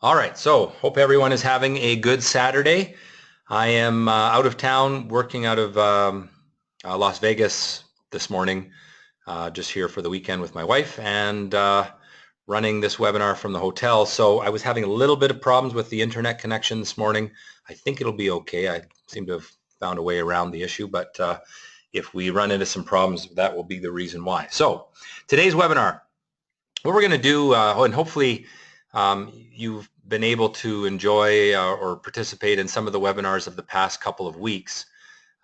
All right, so hope everyone is having a good Saturday. I am out of town working out of Las Vegas this morning, just here for the weekend with my wife and running this webinar from the hotel. So I was having a little bit of problems with the internet connection this morning. I think it'll be okay. I seem to have found a way around the issue, but if we run into some problems, that will be the reason why. So today's webinar, what we're going to do, and hopefully you've been able to enjoy or participate in some of the webinars of the past couple of weeks.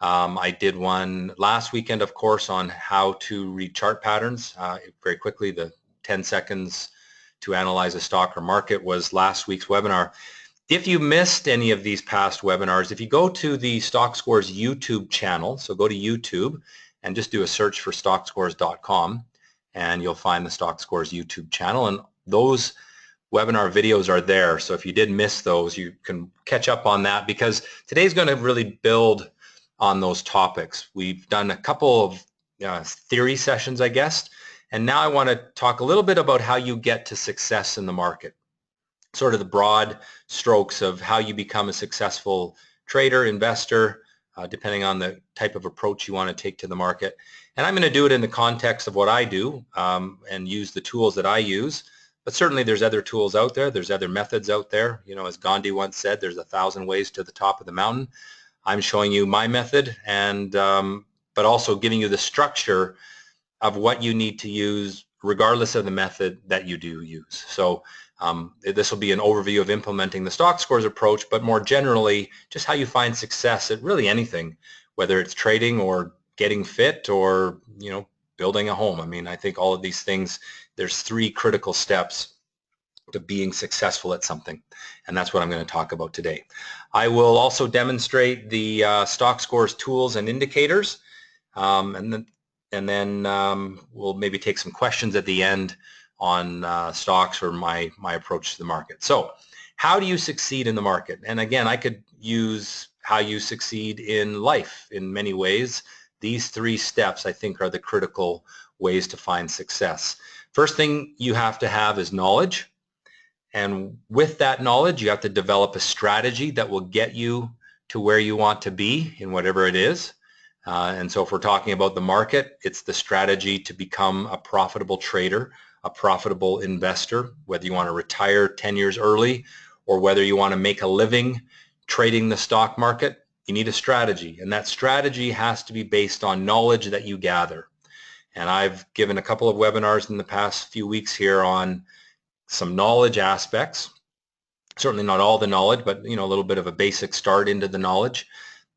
I did one last weekend, of course, on how to read chart patterns. Very quickly, the 10 seconds to analyze a stock or market was last week's webinar. If you missed any of these past webinars, if you go to the Stockscores YouTube channel, so go to YouTube and just do a search for stockscores.com, and you'll find the Stockscores YouTube channel, and those webinar videos are there. So if you did miss those, you can catch up on that, because today's going to really build on those topics. We've done a couple of theory sessions, I guess, and now I want to talk a little bit about how you get to success in the market, sort of the broad strokes of how you become a successful trader, investor, depending on the type of approach you want to take to the market. And I'm going to do it in the context of what I do and use the tools that I use. But certainly there's other tools out there. There's other methods out there. You know, as Gandhi once said, there's 1,000 ways to the top of the mountain. I'm showing you my method, and but also giving you the structure of what you need to use regardless of the method that you do use. So this will be an overview of implementing the Stockscores approach, but more generally, just how you find success at really anything, whether it's trading or getting fit or, you know, building a home. I mean, I think all of these things, there's 3 critical steps to being successful at something, and that's what I'm going to talk about today. I will also demonstrate the Stockscores tools and indicators, and then we'll maybe take some questions at the end on stocks or my approach to the market. So how do you succeed in the market? And again, I could use how you succeed in life in many ways. These 3 steps, I think, are the critical ways to find success. First thing you have to have is knowledge. And with that knowledge, you have to develop a strategy that will get you to where you want to be in whatever it is. And so if we're talking about the market, it's the strategy to become a profitable trader, a profitable investor, whether you want to retire 10 years early or whether you want to make a living trading the stock market. You need a strategy, and that strategy has to be based on knowledge that you gather. And I've given a couple of webinars in the past few weeks here on some knowledge aspects. Certainly not all the knowledge, but you know, a little bit of a basic start into the knowledge.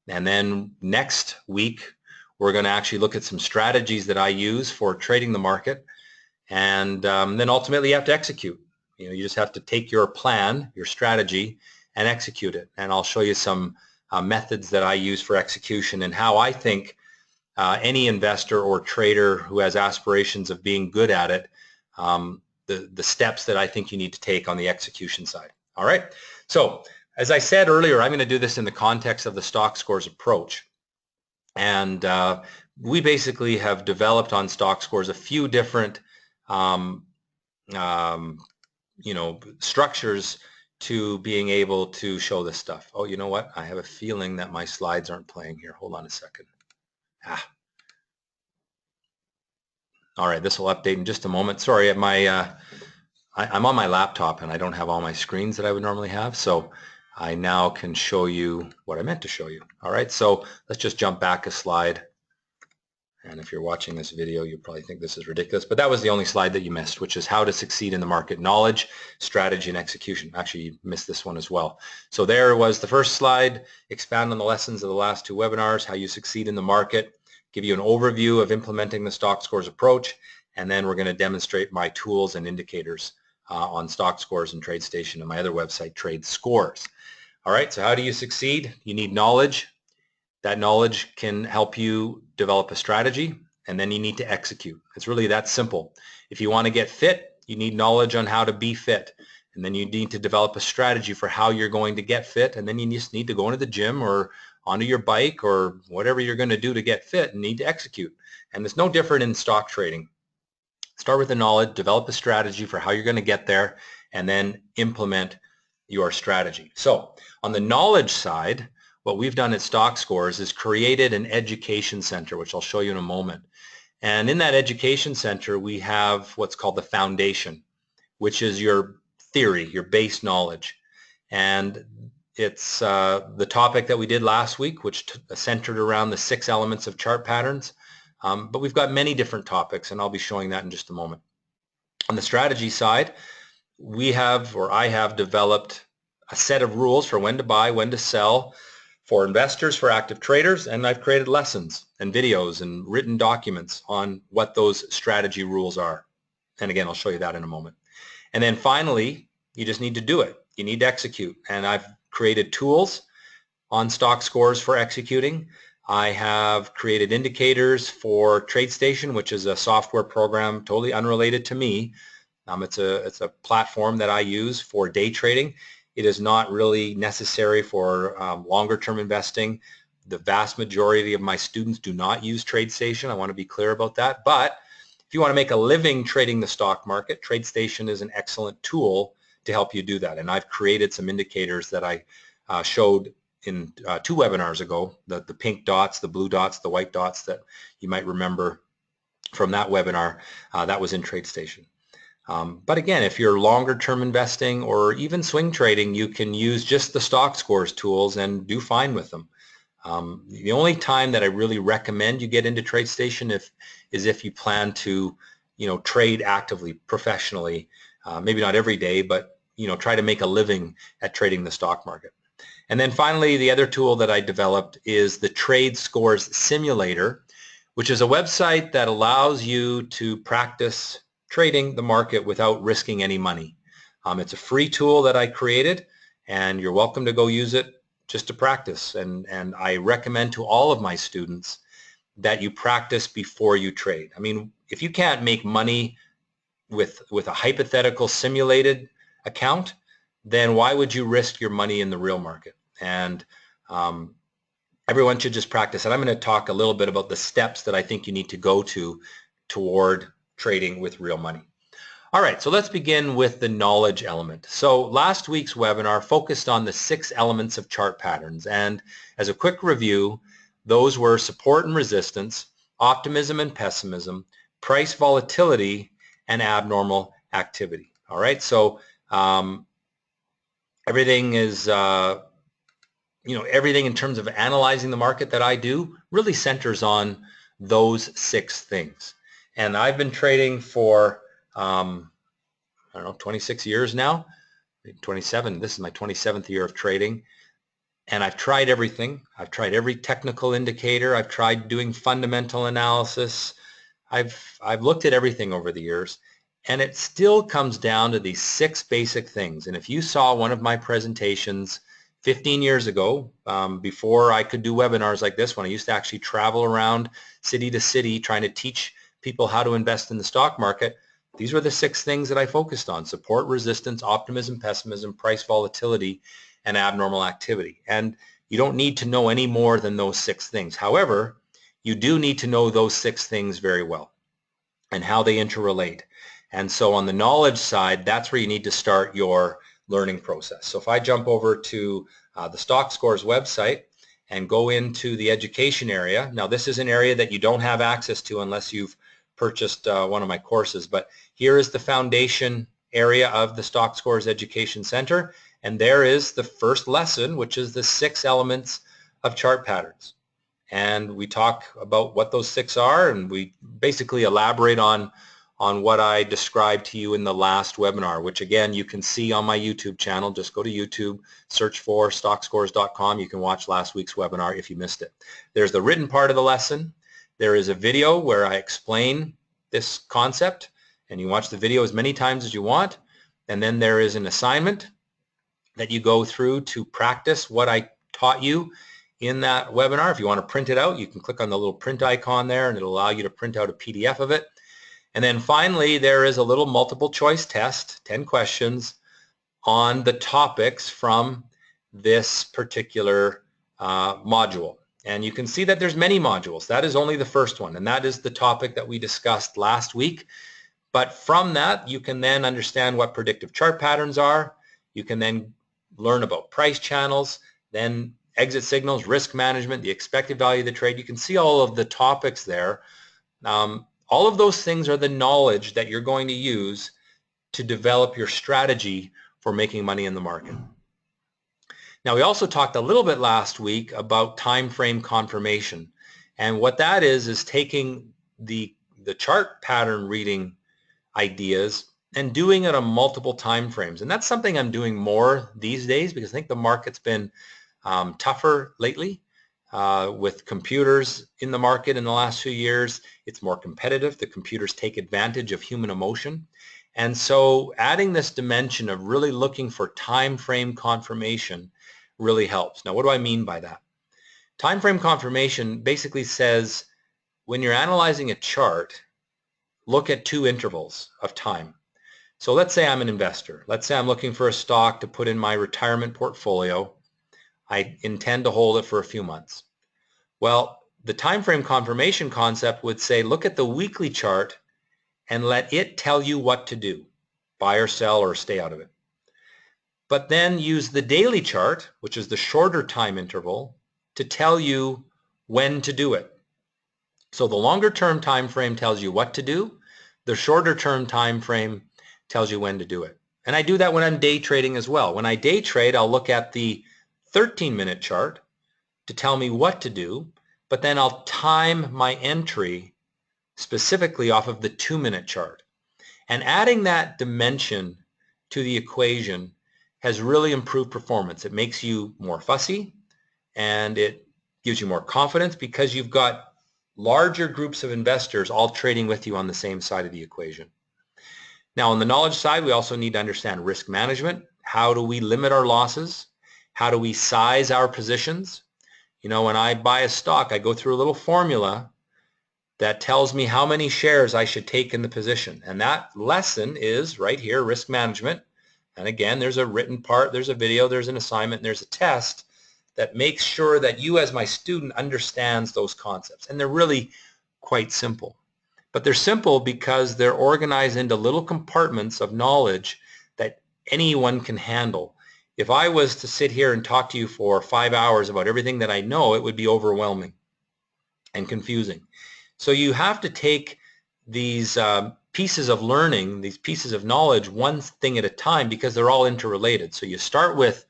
And then next week, we're going to actually look at some strategies that I use for trading the market. And then ultimately you have to execute. You know, you just have to take your plan, your strategy, and execute it. And I'll show you some methods that I use for execution and how I think any investor or trader who has aspirations of being good at it, the steps that I think you need to take on the execution side. All right. So as I said earlier, I'm going to do this in the context of the Stockscores approach. And we basically have developed on Stockscores a few different you know, structures to being able to show this stuff. Oh, you know what? I have a feeling that my slides aren't playing here. Hold on a second. All right, this will update in just a moment. Sorry, I'm on my laptop and I don't have all my screens that I would normally have, so I now can show you what I meant to show you. All right, so let's just jump back a slide. And if you're watching this video, you probably think this is ridiculous, but that was the only slide that you missed, which is how to succeed in the market: knowledge, strategy, and execution. Actually, you missed this one as well. So there was the first slide: expand on the lessons of the last 2 webinars, how you succeed in the market, give you an overview of implementing the Stockscores approach, and then we're going to demonstrate my tools and indicators on Stockscores and TradeStation and my other website, TradeScores. All right, so how do you succeed? You need knowledge. That knowledge can help you develop a strategy, and then you need to execute. It's really that simple. If you want to get fit, you need knowledge on how to be fit, and then you need to develop a strategy for how you're going to get fit, and then you just need to go into the gym or onto your bike or whatever you're going to do to get fit and need to execute. And it's no different in stock trading. Start with the knowledge, develop a strategy for how you're going to get there, and then implement your strategy. So on the knowledge side, what we've done at Stockscores is created an education center, which I'll show you in a moment. And in that education center, we have what's called the foundation, which is your theory, your base knowledge. And it's the topic that we did last week, which centered around the 6 elements of chart patterns. But we've got many different topics, and I'll be showing that in just a moment. On the strategy side, we have, or I have, developed a set of rules for when to buy, when to sell, for investors, for active traders, and I've created lessons and videos and written documents on what those strategy rules are. And again, I'll show you that in a moment. And then finally, you just need to do it. You need to execute. And I've created tools on Stockscores for executing. I have created indicators for TradeStation, which is a software program totally unrelated to me. It's a platform that I use for day trading. It is not really necessary for longer term investing. The vast majority of my students do not use TradeStation. I want to be clear about that. But if you want to make a living trading the stock market, TradeStation is an excellent tool to help you do that. And I've created some indicators that I showed in 2 webinars ago, the pink dots, the blue dots, the white dots that you might remember from that webinar. That was in TradeStation. But again, if you're longer term investing or even swing trading, you can use just the Stockscores tools and do fine with them. The only time that I really recommend you get into TradeStation is if you plan to, trade actively, professionally, maybe not every day, but try to make a living at trading the stock market. And then finally, the other tool that I developed is the TradeScores Simulator, which is a website that allows you to practice trading the market without risking any money. It's a free tool that I created, and you're welcome to go use it just to practice. And I recommend to all of my students that you practice before you trade. I mean, if you can't make money with a hypothetical simulated account, then why would you risk your money in the real market? And everyone should just practice. And I'm going to talk a little bit about the steps that I think you need to go toward trading with real money. All right, so let's begin with the knowledge element. So last week's webinar focused on the 6 elements of chart patterns. And as a quick review, those were support and resistance, optimism and pessimism, price volatility, and abnormal activity. All right, so everything is, everything in terms of analyzing the market that I do really centers on those 6 things. And I've been trading for, 26 years now, 27. This is my 27th year of trading. And I've tried everything. I've tried every technical indicator. I've tried doing fundamental analysis. I've looked at everything over the years. And it still comes down to these 6 basic things. And if you saw one of my presentations 15 years ago, before I could do webinars like this, when I used to actually travel around city to city trying to teach people how to invest in the stock market, these were the 6 things that I focused on: support, resistance, optimism, pessimism, price volatility, and abnormal activity. And you don't need to know any more than those 6 things. However, you do need to know those 6 things very well and how they interrelate. And so on the knowledge side, that's where you need to start your learning process. So if I jump over to the Stockscores website and go into the education area, now this is an area that you don't have access to unless you've purchased one of my courses, but here is the foundation area of the Stockscores Education Center, and there is the first lesson, which is the 6 elements of chart patterns. And we talk about what those 6 are, and we basically elaborate on what I described to you in the last webinar, which again you can see on my YouTube channel. Just go to YouTube, search for stockscores.com. You can watch last week's webinar if you missed it. There's the written part of the lesson. There is a video where I explain this concept, and you watch the video as many times as you want. And then there is an assignment that you go through to practice what I taught you in that webinar. If you want to print it out, you can click on the little print icon there, and it'll allow you to print out a PDF of it. And then finally, there is a little multiple choice test, 10 questions on the topics from this particular module. And you can see that there's many modules. That is only the first one, and that is the topic that we discussed last week. But from that, you can then understand what predictive chart patterns are. You can then learn about price channels, then exit signals, risk management, the expected value of the trade. You can see all of the topics there. All of those things are the knowledge that you're going to use to develop your strategy for making money in the market. Now, we also talked a little bit last week about time frame confirmation. And what that is taking the chart pattern reading ideas and doing it on multiple time frames. And that's something I'm doing more these days because I think the market's been tougher lately with computers in the market in the last few years. It's more competitive. The computers take advantage of human emotion. And so adding this dimension of really looking for time frame confirmation really helps. Now, what do I mean by that? Time frame confirmation basically says when you're analyzing a chart, look at two intervals of time. So let's say I'm an investor. Let's say I'm looking for a stock to put in my retirement portfolio. I intend to hold it for a few months. Well, the time frame confirmation concept would say look at the weekly chart and let it tell you what to do, buy or sell or stay out of it. But then use the daily chart, which is the shorter time interval, to tell you when to do it. So the longer term time frame tells you what to do. The shorter term time frame tells you when to do it. And I do that when I'm day trading as well. When I day trade, I'll look at the 13-minute chart to tell me what to do, but then I'll time my entry specifically off of the 2-minute chart. And adding that dimension to the equation has really improved performance. It makes you more fussy and it gives you more confidence because you've got larger groups of investors all trading with you on the same side of the equation. Now, on the knowledge side, we also need to understand risk management. How do we limit our losses? How do we size our positions? You know, when I buy a stock, I go through a little formula that tells me how many shares I should take in the position. And that lesson is right here, risk management. And again, there's a written part, there's a video, there's an assignment, and there's a test that makes sure that you as my student understands those concepts. And they're really quite simple. But they're simple because they're organized into little compartments of knowledge that anyone can handle. If I was to sit here and talk to you for 5 hours about everything that I know, it would be overwhelming and confusing. So you have to take these pieces of learning, these pieces of knowledge, one thing at a time because they're all interrelated. So you start with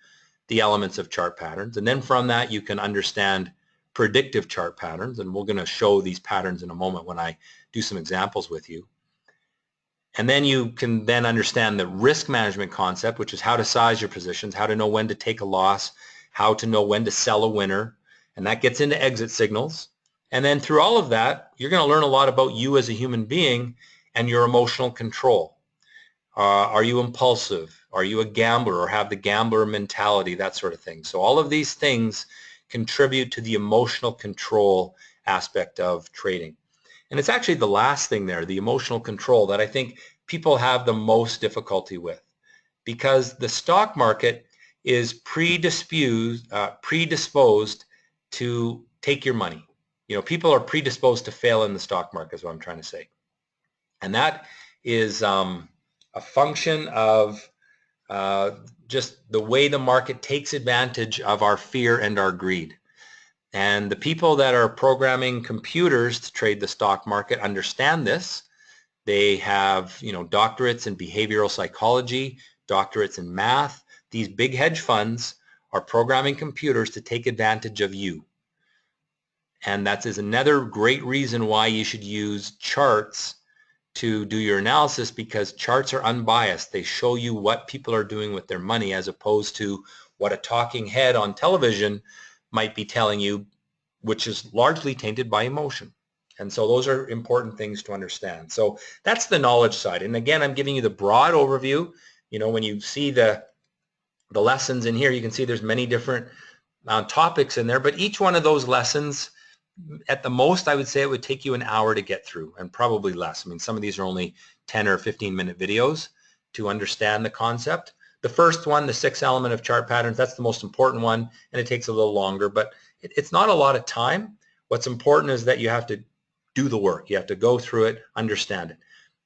the elements of chart patterns, and then from that you can understand predictive chart patterns, and we're going to show these patterns in a moment when I do some examples with you. And then you can then understand the risk management concept, which is how to size your positions, how to know when to take a loss, how to know when to sell a winner, and that gets into exit signals. And then through all of that, you're going to learn a lot about you as a human being and your emotional control. Are you impulsive? Are you a gambler or have the gambler mentality, that sort of thing. So all of these things contribute to the emotional control aspect of trading. And it's actually the last thing there, the emotional control, that I think people have the most difficulty with, because the stock market is predisposed to take your money. You know, people are predisposed to fail in the stock market is what I'm trying to say. And that is a function of just the way the market takes advantage of our fear and our greed. And the people that are programming computers to trade the stock market understand this. They have, you know, doctorates in behavioral psychology, doctorates in math. These big hedge funds are programming computers to take advantage of you. And that is another great reason why you should use charts to do your analysis, because charts are unbiased. They show you what people are doing with their money as opposed to what a talking head on television might be telling you, which is largely tainted by emotion. And so those are important things to understand. So that's the knowledge side. And again, I'm giving you the broad overview. You know, when you see the lessons in here, you can see there's many different topics in there, but each one of those lessons, at the most, I would say it would take you an hour to get through, and probably less. I mean, some of these are only 10 or 15-minute videos to understand the concept. The first one, the 6th element of chart patterns, that's the most important one, and it takes a little longer, but it's not a lot of time. What's important is that you have to do the work. You have to go through it, understand it.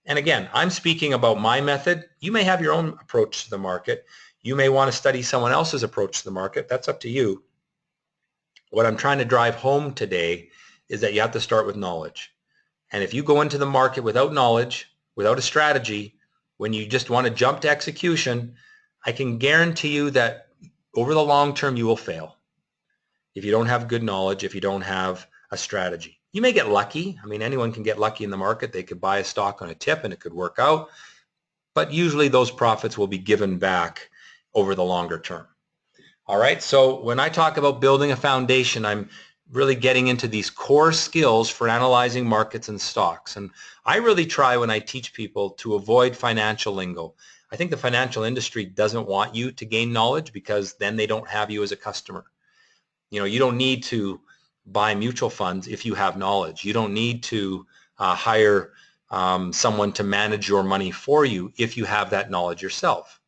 And again, I'm speaking about my method. You may have your own approach to the market. You may want to study someone else's approach to the market. That's up to you. What I'm trying to drive home today is that you have to start with knowledge. And if you go into the market without knowledge, without a strategy, when you just want to jump to execution, I can guarantee you that over the long term you will fail if you don't have good knowledge, if you don't have a strategy. You may get lucky. I mean, anyone can get lucky in the market. They could buy a stock on a tip and it could work out. But usually those profits will be given back over the longer term. All right, so when I talk about building a foundation, I'm really getting into these core skills for analyzing markets and stocks. And I really try when I teach people to avoid financial lingo. I think the financial industry doesn't want you to gain knowledge because then they don't have you as a customer. You know, you don't need to buy mutual funds if you have knowledge. You don't need to hire someone to manage your money for you if you have that knowledge yourself.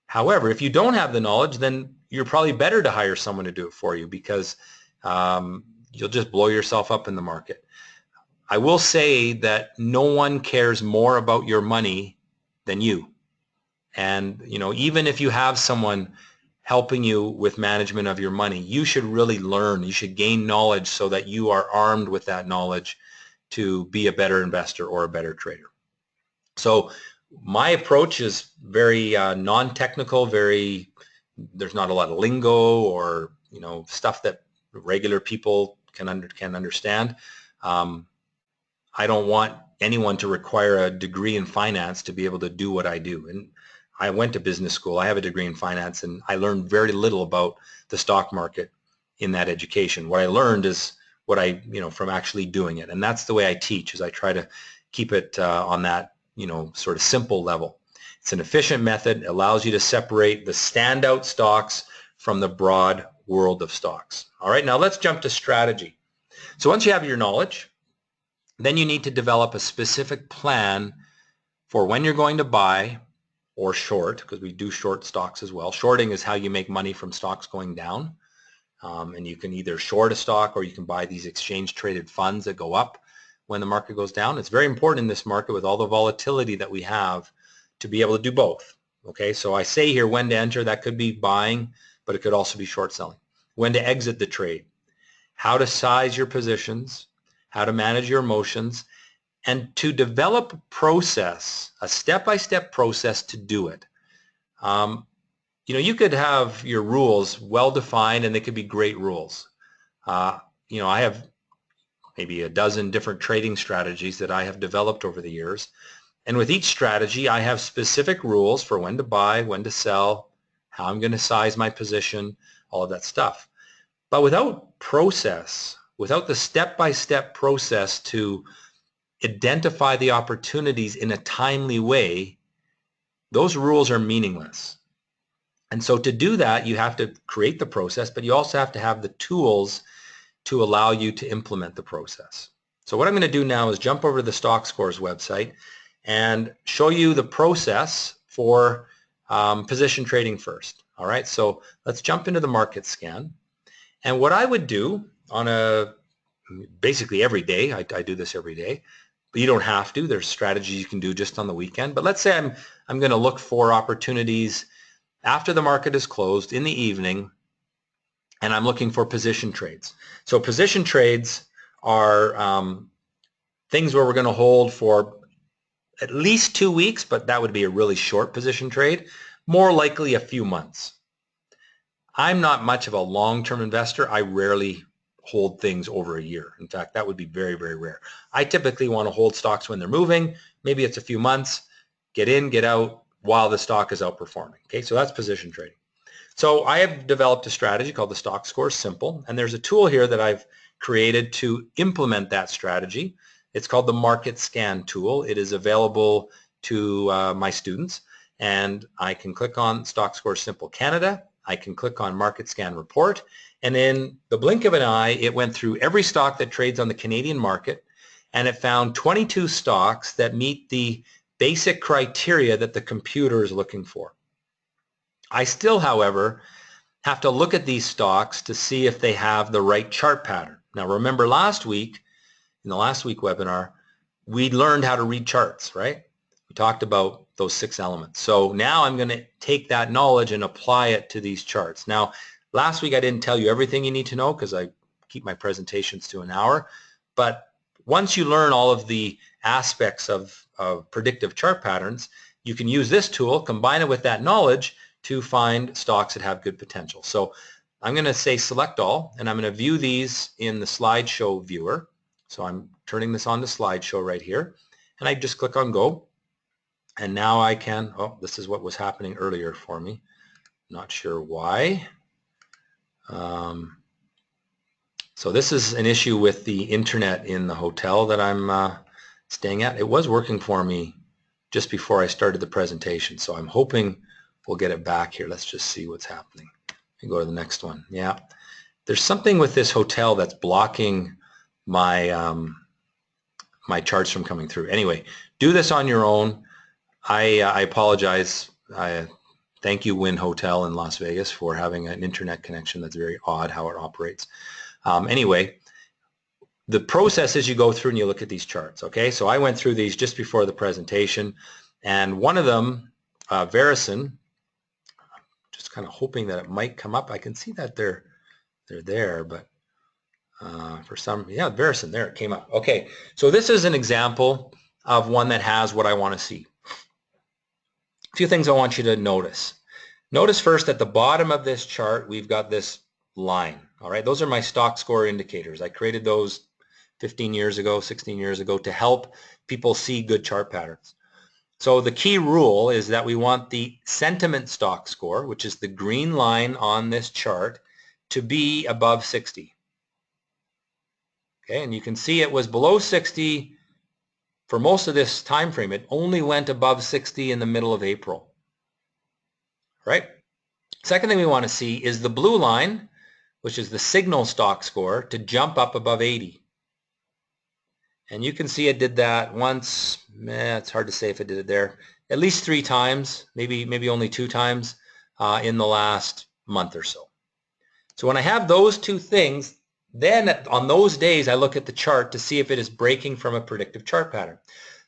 However, if you don't have the knowledge, then you're probably better to hire someone to do it for you because you'll just blow yourself up in the market. I will say that no one cares more about your money than you. And, you know, even if you have someone helping you with management of your money, you should really learn. You should gain knowledge so that you are armed with that knowledge to be a better investor or a better trader. So my approach is very non-technical, there's not a lot of lingo or, you know, stuff that regular people can understand. I don't want anyone to require a degree in finance to be able to do what I do. And I went to business school. I have a degree in finance, and I learned very little about the stock market in that education. What I learned is what I, you know, from actually doing it. And that's the way I teach, is I try to keep it on that, you know, sort of simple level. It's an efficient method. It allows you to separate the standout stocks from the broad world of stocks. All right, now let's jump to strategy. So once you have your knowledge, then you need to develop a specific plan for when you're going to buy or short, because we do short stocks as well. Shorting is how you make money from stocks going down. And you can either short a stock or you can buy these exchange traded funds that go up when the market goes down. It's very important in this market with all the volatility that we have to be able to do both. Okay, so I say here when to enter. That could be buying, but it could also be short selling. When to exit the trade, how to size your positions, how to manage your emotions, and to develop a process, a step-by-step process to do it. You know, you could have your rules well-defined and they could be great rules. You know, I have maybe a dozen different trading strategies that I have developed over the years. And with each strategy, I have specific rules for when to buy, when to sell, how I'm going to size my position, all of that stuff. But without process, without the step-by-step process to identify the opportunities in a timely way, those rules are meaningless. And so to do that, you have to create the process, but you also have to have the tools to allow you to implement the process. So what I'm going to do now is jump over to the Stockscores website and show you the process for position trading first. All right, so let's jump into the market scan. And what I would do on basically every day, I do this every day, but you don't have to. There's strategies you can do just on the weekend. But let's say I'm going to look for opportunities after the market is closed in the evening, and I'm looking for position trades. So position trades are things where we're going to hold for at least 2 weeks, but that would be a really short position trade, more likely a few months. I'm not much of a long-term investor. I rarely hold things over a year. In fact, that would be very, very rare. I typically want to hold stocks when they're moving. Maybe it's a few months, get in, get out while the stock is outperforming. Okay, so that's position trading. So I have developed a strategy called the Stockscores Simple, and there's a tool here that I've created to implement that strategy. It's called the Market Scan tool. It is available to my students, and I can click on Stockscores Simple Canada. I can click on Market Scan Report, and in the blink of an eye, it went through every stock that trades on the Canadian market, and it found 22 stocks that meet the basic criteria that the computer is looking for. I still, however, have to look at these stocks to see if they have the right chart pattern. Now, remember last week, in the last week webinar, we learned how to read charts, right? We talked about those 6 elements. So now I'm going to take that knowledge and apply it to these charts. Now, last week I didn't tell you everything you need to know because I keep my presentations to an hour. But once you learn all of the aspects of predictive chart patterns, you can use this tool, combine it with that knowledge to find stocks that have good potential. So I'm going to say select all, and I'm going to view these in the slideshow viewer. So I'm turning this on to slideshow right here, and I just click on go. And now I can, oh, this is what was happening earlier for me. Not sure why. So this is an issue with the internet in the hotel that I'm staying at. It was working for me just before I started the presentation, so I'm hoping we'll get it back here. Let's just see what's happening. And go to the next one. Yeah, there's something with this hotel that's blocking my my charts from coming through. Anyway, do this on your own. I apologize. Thank you, Wynn Hotel in Las Vegas, for having an internet connection that's very odd how it operates. Anyway, the process is you go through and you look at these charts, okay? So I went through these just before the presentation, and one of them, Verison, just kind of hoping that it might come up. I can see that they're there, but for some, yeah, Verison, there it came up. Okay, so this is an example of one that has what I want to see. A few things I want you to notice. Notice first at the bottom of this chart, we've got this line. All right, those are my stock score indicators. I created those 15 years ago, 16 years ago to help people see good chart patterns. So the key rule is that we want the sentiment stock score, which is the green line on this chart, to be above 60. Okay, and you can see it was below 60 for most of this time frame. It only went above 60 in the middle of April. Right? Second thing we want to see is the blue line, which is the signal stock score, to jump up above 80. And you can see it did that once. It's hard to say if it did it there. At least 3 times, maybe only 2 times in the last month or so. So when I have those 2 things, then on those days I look at the chart to see if it is breaking from a predictive chart pattern.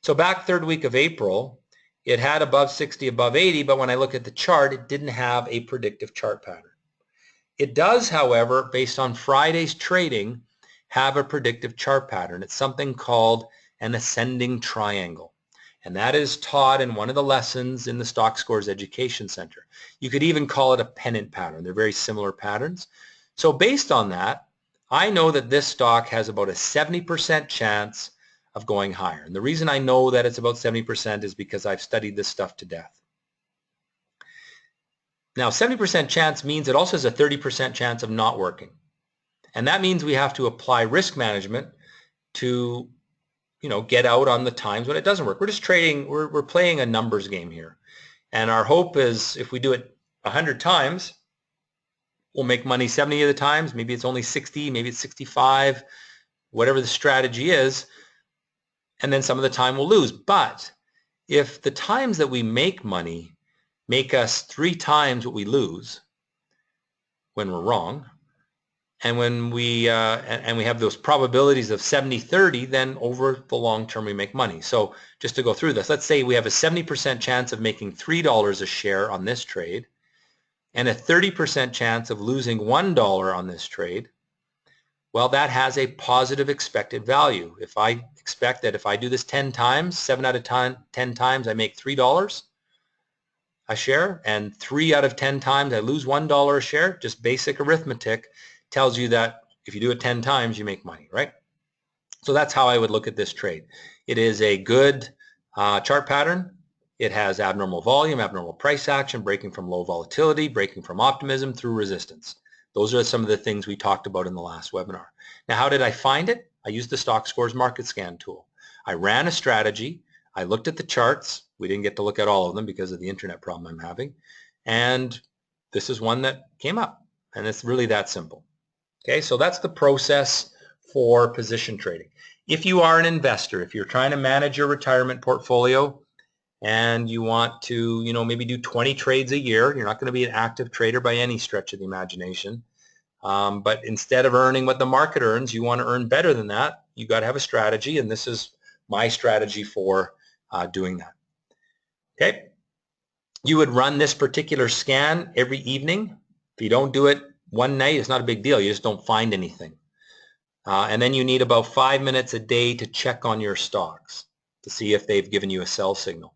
So back 3rd week of April, it had above 60, above 80, but when I look at the chart, it didn't have a predictive chart pattern. It does, however, based on Friday's trading, have a predictive chart pattern. It's something called an ascending triangle. And that is taught in one of the lessons in the Stockscores Education Center. You could even call it a pennant pattern. They're very similar patterns. So based on that, I know that this stock has about a 70% chance of going higher. And the reason I know that it's about 70% is because I've studied this stuff to death. Now, 70% chance means it also has a 30% chance of not working. And that means we have to apply risk management to, get out on the times when it doesn't work. We're just trading, we're playing a numbers game here. And our hope is if we do it 100 times, we'll make money 70 of the times. Maybe it's only 60, maybe it's 65, whatever the strategy is. And then some of the time we'll lose. But if the times that we make money make us 3 times what we lose when we're wrong, and when we and we have those probabilities of 70-30, then over the long term we make money. So just to go through this, let's say we have a 70% chance of making $3 a share on this trade and a 30% chance of losing $1 on this trade. Well, that has a positive expected value. If I expect that if I do this 10 times, 7 out of 10 times I make $3 a share, and 3 out of 10 times I lose $1 a share, just basic arithmetic tells you that if you do it 10 times, you make money, right? So that's how I would look at this trade. It is a good chart pattern. It has abnormal volume, abnormal price action, breaking from low volatility, breaking from optimism through resistance. Those are some of the things we talked about in the last webinar. Now, how did I find it? I used the Stockscores Market Scan tool. I ran a strategy. I looked at the charts. We didn't get to look at all of them because of the internet problem I'm having. And this is one that came up. And it's really that simple. Okay, so that's the process for position trading. If you are an investor, if you're trying to manage your retirement portfolio and you want to, maybe do 20 trades a year, you're not going to be an active trader by any stretch of the imagination. But instead of earning what the market earns, you want to earn better than that. You got to have a strategy, and this is my strategy for doing that. Okay, you would run this particular scan every evening. If you don't do it one night, it's not a big deal. You just don't find anything. And then you need about 5 minutes a day to check on your stocks to see if they've given you a sell signal.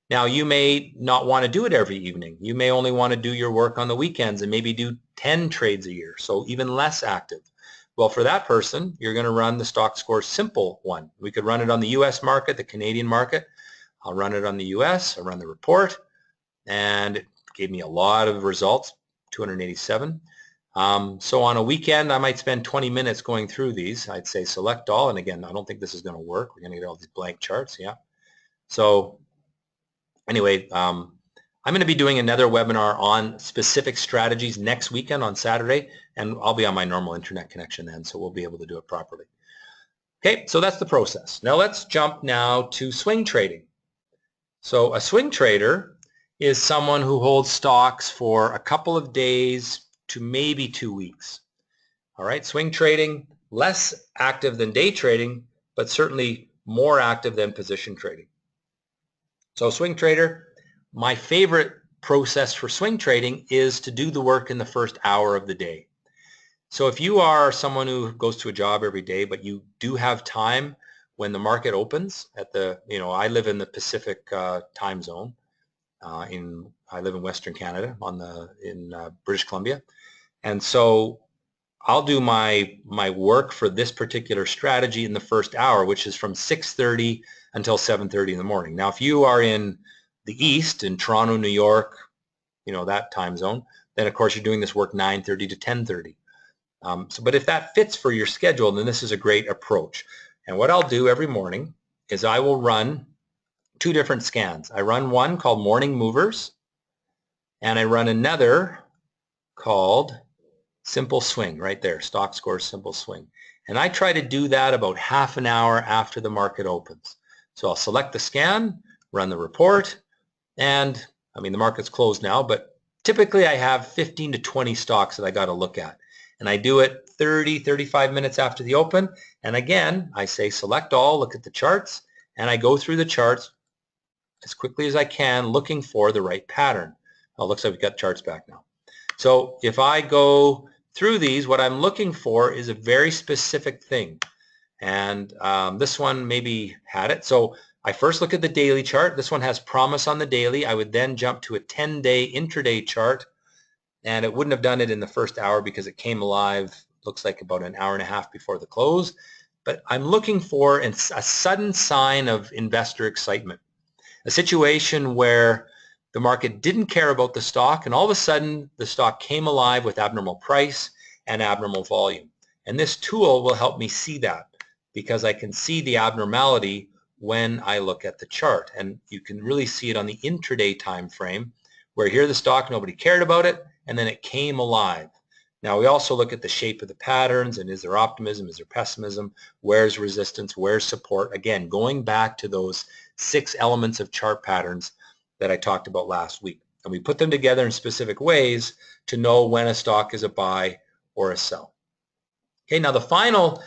Now, you may not want to do it every evening. You may only want to do your work on the weekends and maybe do 10 trades a year, so even less active. Well, for that person, you're going to run the Stockscores Simple one. We could run it on the U.S. market, the Canadian market. I'll run it on the U.S. I'll run the report, and it gave me a lot of results, 287. So on a weekend, I might spend 20 minutes going through these. I'd say select all, and again, I don't think this is going to work. We're going to get all these blank charts, yeah. So anyway, I'm going to be doing another webinar on specific strategies next weekend on Saturday, and I'll be on my normal internet connection then, so we'll be able to do it properly. Okay, so that's the process. Now let's jump now to swing trading. So a swing trader is someone who holds stocks for a couple of days to maybe 2 weeks. All right, swing trading, less active than day trading, but certainly more active than position trading. So swing trader, my favorite process for swing trading is to do the work in the first hour of the day. So if you are someone who goes to a job every day, but you do have time when the market opens at the, I live in the Pacific time zone. I live in Western Canada in British Columbia. And so I'll do my work for this particular strategy in the first hour, which is from 6:30 until 7:30 in the morning. Now, if you are in the East, in Toronto, New York, that time zone, then of course you're doing this work 9:30 to 10:30. But if that fits for your schedule, then this is a great approach. And what I'll do every morning is I will run 2 different scans. I run one called Morning Movers, and I run another called Simple Swing, right there, Stockscores Simple Swing. And I try to do that about half an hour after the market opens. So I'll select the scan, run the report, and the market's closed now, but typically I have 15 to 20 stocks that I got to look at. And I do it 30, 35 minutes after the open. And again, I say select all, look at the charts, and I go through the charts as quickly as I can looking for the right pattern. Oh, it looks like we've got charts back now. So if I go through these, what I'm looking for is a very specific thing. And this one maybe had it. So I first look at the daily chart. This one has promise on the daily. I would then jump to a 10-day intraday chart, and it wouldn't have done it in the first hour because it came alive, looks like about an hour and a half before the close. But I'm looking for a sudden sign of investor excitement, a situation where the market didn't care about the stock, and all of a sudden the stock came alive with abnormal price and abnormal volume. And this tool will help me see that because I can see the abnormality when I look at the chart. And you can really see it on the intraday time frame, where here the stock, nobody cared about it, and then it came alive. Now we also look at the shape of the patterns, and is there optimism, is there pessimism, where's resistance, where's support. Again, going back to those 6 elements of chart patterns that I talked about last week. And we put them together in specific ways to know when a stock is a buy or a sell. Okay, now the final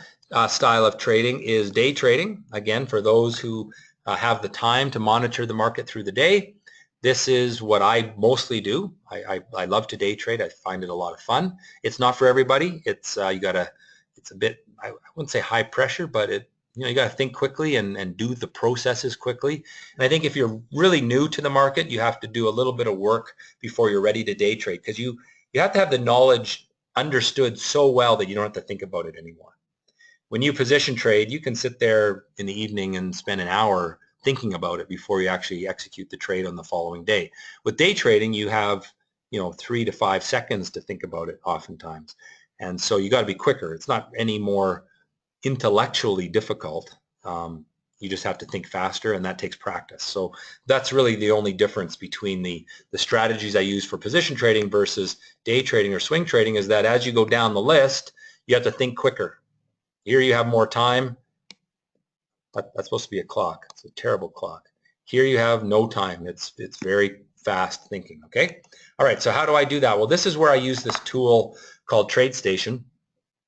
style of trading is day trading. Again, for those who have the time to monitor the market through the day, this is what I mostly do. I love to day trade. I find it a lot of fun. It's not for everybody. It's it's a bit, I wouldn't say high pressure, but you got to think quickly and do the processes quickly. And I think if you're really new to the market, you have to do a little bit of work before you're ready to day trade, because you have to have the knowledge understood so well that you don't have to think about it anymore. When you position trade, you can sit there in the evening and spend an hour thinking about it before you actually execute the trade on the following day. With day trading, you have 3 to 5 seconds to think about it oftentimes. And so you got to be quicker. It's not any more intellectually difficult. You just have to think faster, and that takes practice. So that's really the only difference between the strategies I use for position trading versus day trading or swing trading, is that as you go down the list, you have to think quicker. Here you have more time. That's supposed to be a clock. It's a terrible clock. Here you have no time. It's very fast thinking, okay? All right, so how do I do that? Well, this is where I use this tool called TradeStation.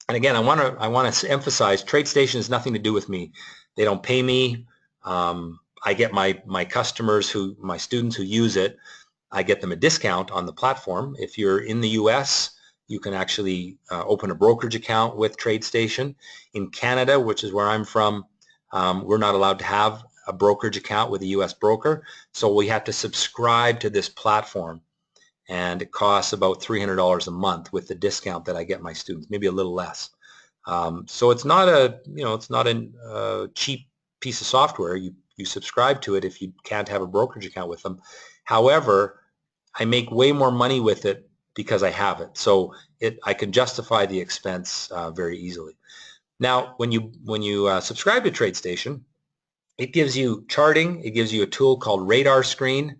And again, I want to emphasize TradeStation has nothing to do with me. They don't pay me. I get my customers, my students who use it, I get them a discount on the platform. If you're in the US, you can actually open a brokerage account with TradeStation. In Canada, which is where I'm from, we're not allowed to have a brokerage account with a US broker, so we have to subscribe to this platform, and it costs about $300 a month with the discount that I get my students, maybe a little less. So it's not a cheap piece of software. You subscribe to it if you can't have a brokerage account with them. However, I make way more money with it because I have it. So I can justify the expense very easily. Now, when you subscribe to TradeStation, it gives you charting. It gives you a tool called Radar Screen,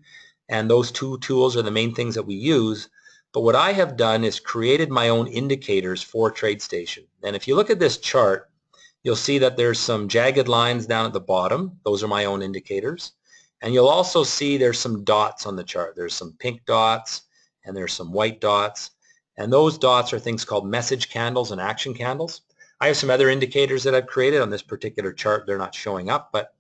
and those two tools are the main things that we use. But what I have done is created my own indicators for TradeStation. And if you look at this chart, you'll see that there's some jagged lines down at the bottom. Those are my own indicators. And you'll also see there's some dots on the chart. There's some pink dots and there's some white dots. And those dots are things called message candles and action candles. I have some other indicators that I've created on this particular chart. They're not showing up, but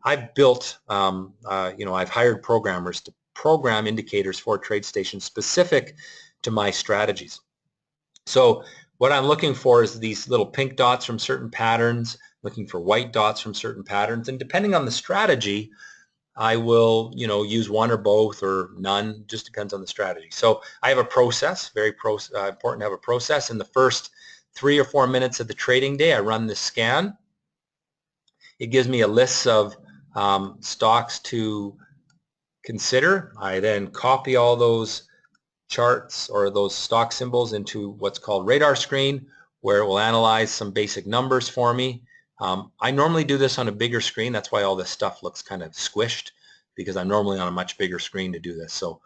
I've built, I've hired programmers to program indicators for TradeStation specific to my strategies. So what I'm looking for is these little pink dots from certain patterns, looking for white dots from certain patterns, and depending on the strategy, I will, use one or both or none, just depends on the strategy. So I have a process, very important to have a process. In the first 3 or 4 minutes of the trading day, I run this scan. It gives me a list of stocks to consider. I then copy all those charts or those stock symbols into what's called Radar Screen, where it will analyze some basic numbers for me. I normally do this on a bigger screen. That's why all this stuff looks kind of squished, because I'm normally on a much bigger screen to do this. So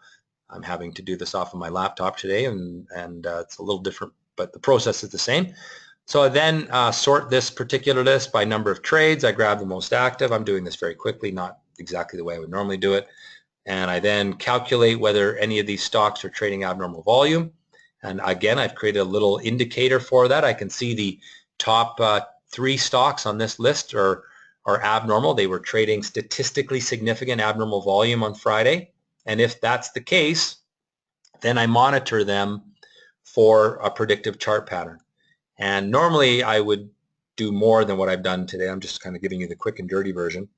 I'm having to do this off of my laptop today, and it's a little different, but the process is the same. So I then sort this particular list by number of trades. I grab the most active. I'm doing this very quickly, not exactly the way I would normally do it. And I then calculate whether any of these stocks are trading abnormal volume. And again, I've created a little indicator for that. I can see the top 3 stocks on this list are abnormal. They were trading statistically significant abnormal volume on Friday. And if that's the case, then I monitor them for a predictive chart pattern. And normally I would do more than what I've done today. I'm just kind of giving you the quick and dirty version.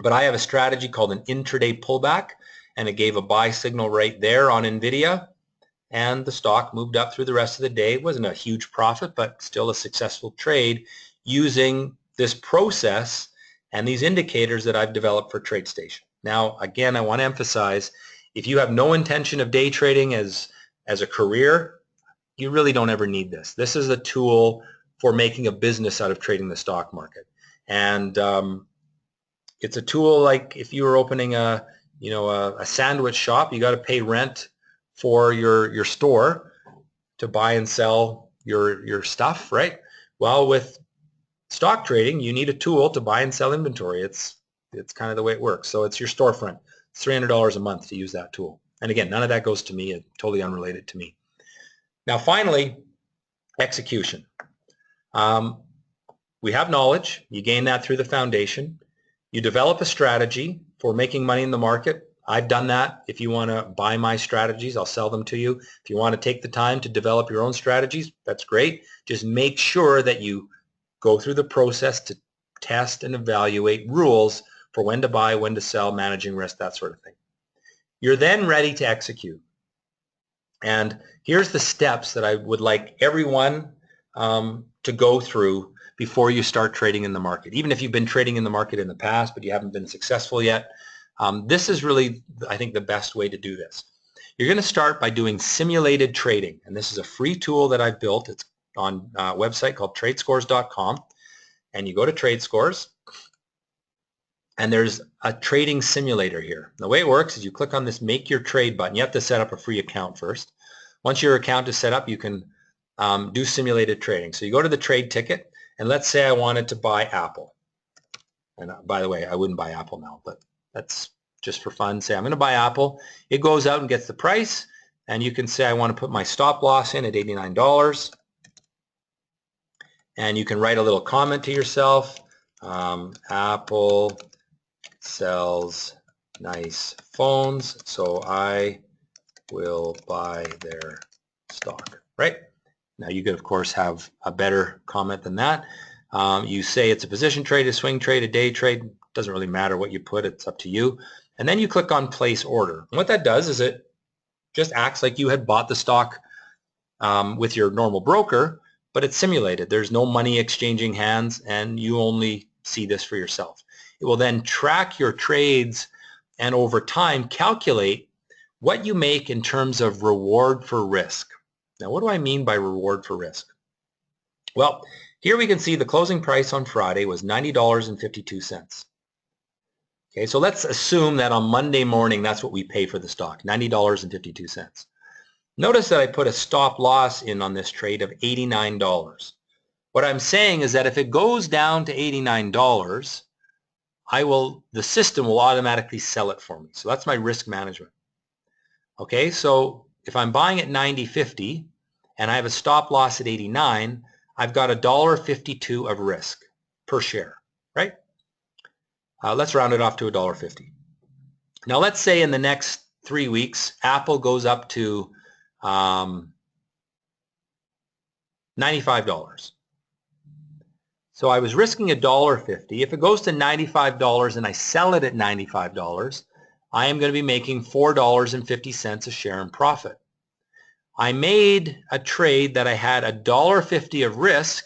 But I have a strategy called an intraday pullback, and it gave a buy signal right there on NVIDIA, and the stock moved up through the rest of the day. It wasn't a huge profit, but still a successful trade using this process and these indicators that I've developed for TradeStation. Now, again, I want to emphasize, if you have no intention of day trading as a career, you really don't ever need this. This is a tool for making a business out of trading the stock market. And it's a tool like if you were opening a sandwich shop, you got to pay rent for your store to buy and sell your stuff, right? Well, with stock trading, you need a tool to buy and sell inventory. It's kind of the way it works. So it's your storefront. It's $300 a month to use that tool. And again, none of that goes to me. It's totally unrelated to me. Now, finally, execution. We have knowledge. You gain that through the foundation. You develop a strategy for making money in the market. I've done that. If you want to buy my strategies, I'll sell them to you. If you want to take the time to develop your own strategies, that's great. Just make sure that you go through the process to test and evaluate rules for when to buy, when to sell, managing risk, that sort of thing. You're then ready to execute. And here's the steps that I would like everyone to go through before you start trading in the market. Even if you've been trading in the market in the past, but you haven't been successful yet, this is really, I think, the best way to do this. You're going to start by doing simulated trading. And this is a free tool that I've built. It's on a website called tradescores.com. And you go to TradeScores, and there's a trading simulator here. The way it works is you click on this Make Your Trade button. You have to set up a free account first. Once your account is set up, you can do simulated trading. So you go to the trade ticket, and let's say I wanted to buy Apple. And by the way, I wouldn't buy Apple now, but that's just for fun. Say I'm going to buy Apple. It goes out and gets the price, and you can say I want to put my stop loss in at $89. And you can write a little comment to yourself. Apple sells nice phones, so I will buy their stock, right? Now you could of course have a better comment than that. You say it's a position trade, a swing trade, a day trade. Doesn't really matter what you put, it's up to you. And then you click on place order. And what that does is it just acts like you had bought the stock with your normal broker, but it's simulated. There's no money exchanging hands, and you only see this for yourself. It will then track your trades and over time calculate what you make in terms of reward for risk. Now, what do I mean by reward for risk? Well, here we can see the closing price on Friday was $90.52. Okay, so let's assume that on Monday morning that's what we pay for the stock, $90.52. Notice that I put a stop loss in on this trade of $89. What I'm saying is that if it goes down to $89, the system will automatically sell it for me. So that's my risk management. Okay, so if I'm buying at $90.50 and I have a stop loss at $89, I've got $1.52 of risk per share, right? Let's round it off to $1.50. Now let's say in the next 3 weeks, Apple goes up to $95. So I was risking $1.50. If it goes to $95 and I sell it at $95, I am going to be making $4.50 a share in profit. I made a trade that I had $1.50 of risk,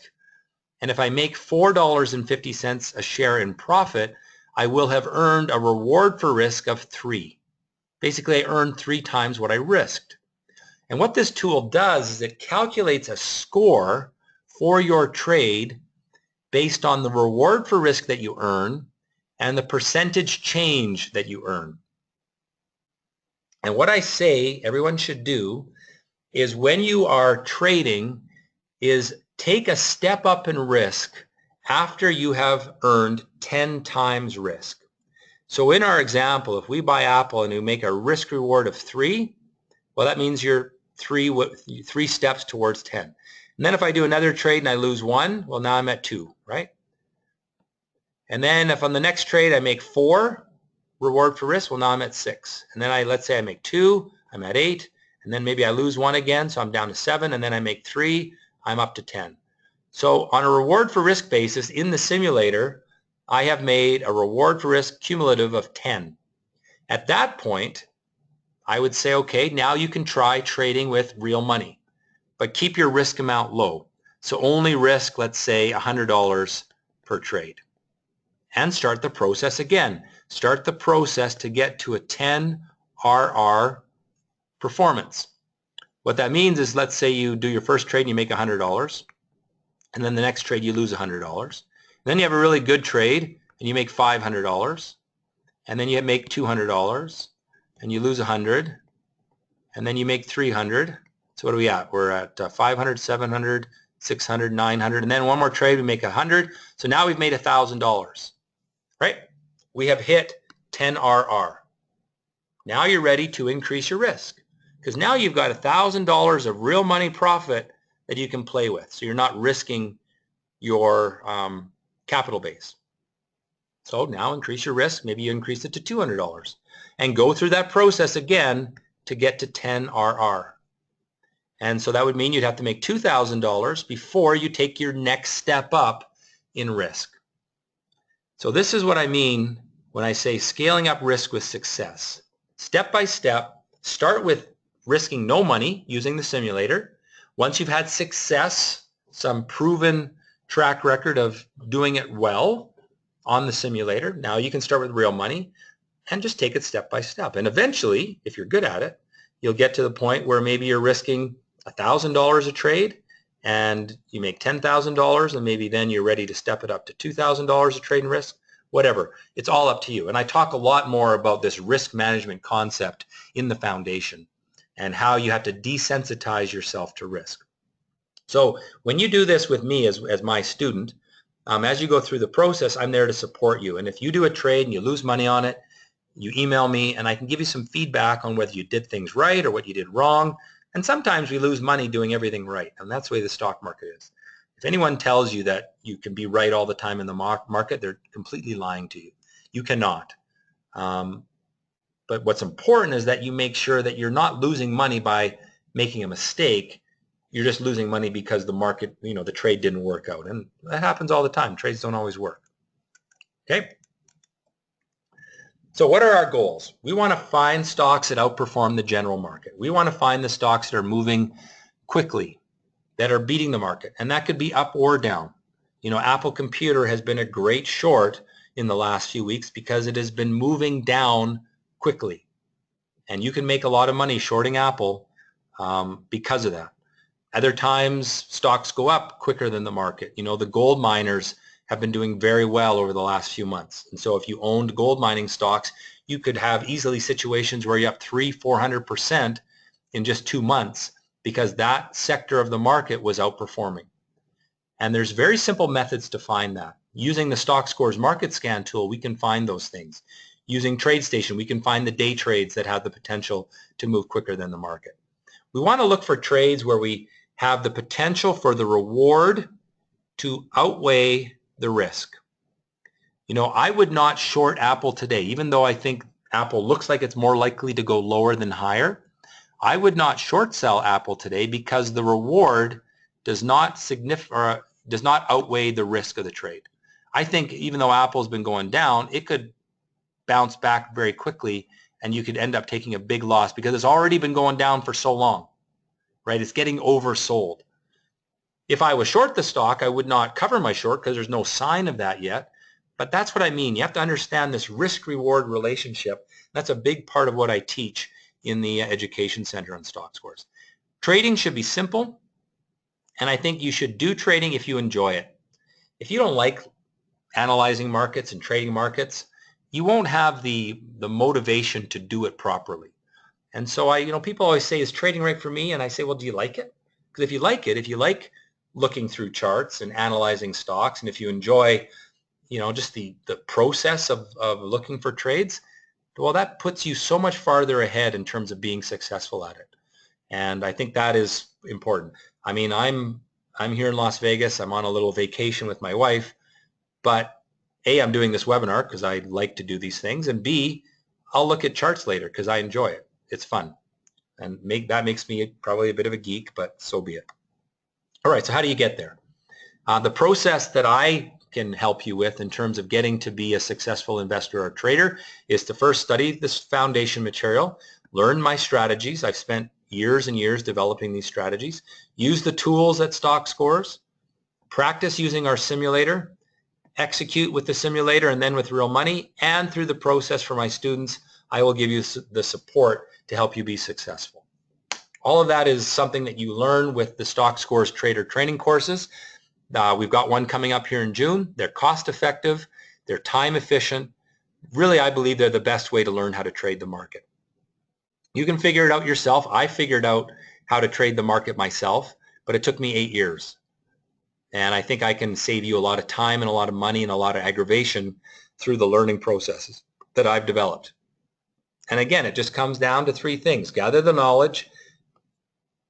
and if I make $4.50 a share in profit, I will have earned a reward for risk of 3. Basically, I earned 3 times what I risked. And what this tool does is it calculates a score for your trade based on the reward for risk that you earn and the percentage change that you earn. And what I say everyone should do is when you are trading is take a step up in risk after you have earned 10 times risk. So in our example, if we buy Apple and we make a risk reward of 3, well, that means you're 3 steps towards 10. And then if I do another trade and I lose 1, well, now I'm at 2, right? And then if on the next trade I make 4 reward for risk, well, now I'm at 6. And then let's say I make 2, I'm at 8, and then maybe I lose 1 again, so I'm down to 7, and then I make 3, I'm up to 10. So on a reward for risk basis in the simulator, I have made a reward for risk cumulative of 10. At that point, I would say, okay, now you can try trading with real money, but keep your risk amount low. So only risk, let's say, $100 per trade. And start the process again. Start the process to get to a 10 RR performance. What that means is, let's say you do your first trade and you make $100, and then the next trade you lose $100. Then you have a really good trade and you make $500, and then you make $200, and you lose 100, and then you make 300. So what are we at? We're at 500, 700, 600, 900, and then one more trade we make 100. So now we've made $1,000, right? We have hit 10 RR. Now you're ready to increase your risk, because now you've got $1,000 of real money profit that you can play with. So you're not risking your capital base. So now increase your risk. Maybe you increase it to $200 and go through that process again to get to 10 RR. And so that would mean you'd have to make $2,000 before you take your next step up in risk. So this is what I mean when I say scaling up risk with success. Step by step, start with risking no money using the simulator. Once you've had success, some proven track record of doing it well on the simulator, now you can start with real money and just take it step by step. And eventually, if you're good at it, you'll get to the point where maybe you're risking $1,000 a trade and you make $10,000, and maybe then you're ready to step it up to $2,000 a trade in risk, whatever. It's all up to you. And I talk a lot more about this risk management concept in the foundation and how you have to desensitize yourself to risk. So when you do this with me as my student, as you go through the process, I'm there to support you. And if you do a trade and you lose money on it, you email me and I can give you some feedback on whether you did things right or what you did wrong. And sometimes we lose money doing everything right. And that's the way the stock market is. If anyone tells you that you can be right all the time in the market, they're completely lying to you. You cannot. But what's important is that you make sure that you're not losing money by making a mistake. You're just losing money because the market, the trade didn't work out. And that happens all the time. Trades don't always work. Okay? So what are our goals? We want to find stocks that outperform the general market. We want to find the stocks that are moving quickly, that are beating the market. And that could be up or down. Apple Computer has been a great short in the last few weeks because it has been moving down quickly. And you can make a lot of money shorting Apple because of that. Other times, stocks go up quicker than the market. The gold miners have been doing very well over the last few months. And so if you owned gold mining stocks, you could have easily situations where you're up 300-400% in just 2 months because that sector of the market was outperforming. And there's very simple methods to find that. Using the Stockscores market scan tool, we can find those things. Using TradeStation, we can find the day trades that have the potential to move quicker than the market. We want to look for trades where we have the potential for the reward to outweigh the risk. I would not short Apple today, even though I think Apple looks like it's more likely to go lower than higher. I would not short sell Apple today because the reward does not outweigh the risk of the trade. I think even though Apple's been going down, it could bounce back very quickly and you could end up taking a big loss because it's already been going down for so long, right? It's getting oversold. If I was short the stock, I would not cover my short because there's no sign of that yet. But that's what I mean. You have to understand this risk-reward relationship. That's a big part of what I teach in the Education Center on Stockscores. Trading should be simple, and I think you should do trading if you enjoy it. If you don't like analyzing markets and trading markets, you won't have the motivation to do it properly. And so people always say, is trading right for me? And I say, well, do you like it? Because if you like looking through charts and analyzing stocks, and if you enjoy, just the process of looking for trades, well, that puts you so much farther ahead in terms of being successful at it. And I think that is important. I mean, I'm here in Las Vegas. I'm on a little vacation with my wife, but A, I'm doing this webinar because I like to do these things, and B, I'll look at charts later because I enjoy it. It's fun. And that makes me probably a bit of a geek, but so be it. All right, so how do you get there? The process that I can help you with in terms of getting to be a successful investor or trader is to first study this foundation material, learn my strategies. I've spent years and years developing these strategies. Use the tools at Stockscores. Practice using our simulator. Execute with the simulator and then with real money. And through the process for my students, I will give you the support to help you be successful. All of that is something that you learn with the Stockscores Trader Training courses. We've got one coming up here in June. They're cost effective. They're time efficient. Really, I believe they're the best way to learn how to trade the market. You can figure it out yourself. I figured out how to trade the market myself, but it took me 8 years. And I think I can save you a lot of time and a lot of money and a lot of aggravation through the learning processes that I've developed. And again, it just comes down to 3 things. Gather the knowledge,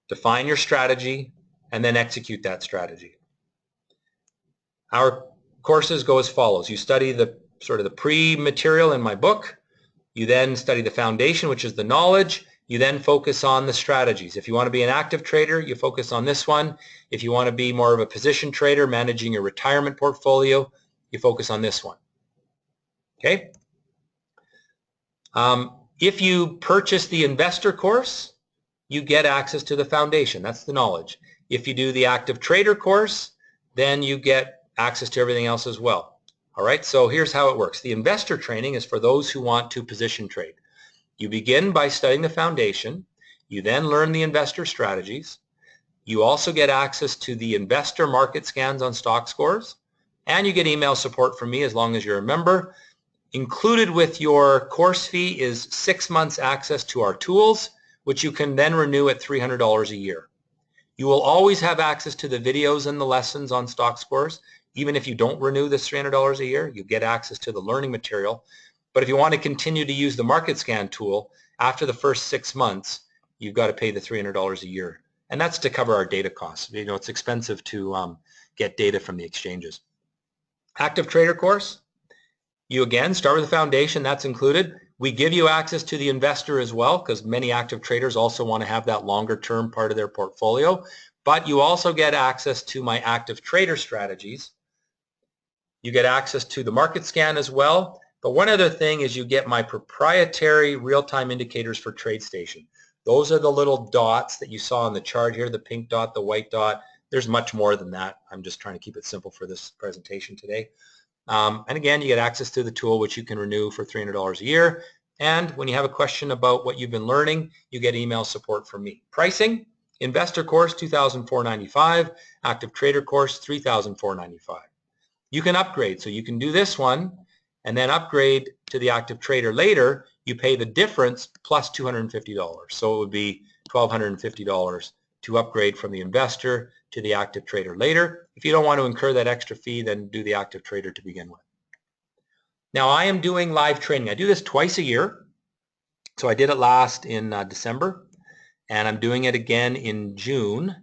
define your strategy, and then execute that strategy. Our courses go as follows. You study the pre-material in my book. You then study the foundation, which is the knowledge. You then focus on the strategies. If you want to be an active trader, you focus on this one. If you want to be more of a position trader, managing your retirement portfolio, you focus on this one. Okay? If you purchase the investor course, you get access to the foundation. That's the knowledge. If you do the active trader course, then you get access to everything else as well. All right, so here's how it works. The investor training is for those who want to position trade. You begin by studying the foundation. You then learn the investor strategies. You also get access to the investor market scans on Stockscores, and you get email support from me as long as you're a member. Included with your course fee is 6 months access to our tools, which you can then renew at $300 a year. You will always have access to the videos and the lessons on Stockscores. Even if you don't renew this $300 a year, you get access to the learning material. But if you want to continue to use the market scan tool, after the first 6 months, you've got to pay the $300 a year. And that's to cover our data costs. It's expensive to get data from the exchanges. Active Trader course, You again start with the foundation, that's included. We give you access to the investor as well, because many active traders also want to have that longer term part of their portfolio. But you also get access to my active trader strategies. You get access to the market scan as well. But one other thing is you get my proprietary real-time indicators for TradeStation. Those are the little dots that you saw on the chart here, the pink dot, the white dot. There's much more than that. I'm just trying to keep it simple for this presentation today. And again, you get access to the tool, which you can renew for $300 a year. And when you have a question about what you've been learning, you get email support from me. Pricing, investor course, $2,495. Active trader course, $3,495. You can upgrade. So you can do this one and then upgrade to the active trader later. You pay the difference plus $250. So it would be $1,250 to upgrade from the investor to the active trader later. If you don't want to incur that extra fee, then do the active trader to begin with. Now I am doing live training. I do this twice a year. So I did it last in December, and I'm doing it again in June.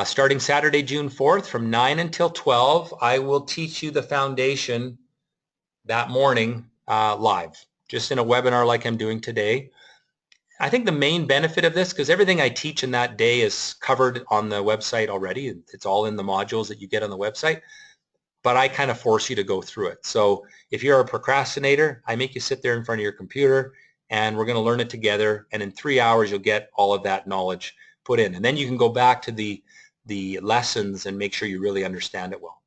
Starting Saturday, June 4th from 9 until 12, I will teach you the foundation that morning live, just in a webinar like I'm doing today. I think the main benefit of this, because everything I teach in that day is covered on the website already. It's all in the modules that you get on the website, but I kind of force you to go through it. So if you're a procrastinator, I make you sit there in front of your computer and we're going to learn it together, and in 3 hours you'll get all of that knowledge put in. And then you can go back to the lessons and make sure you really understand it well.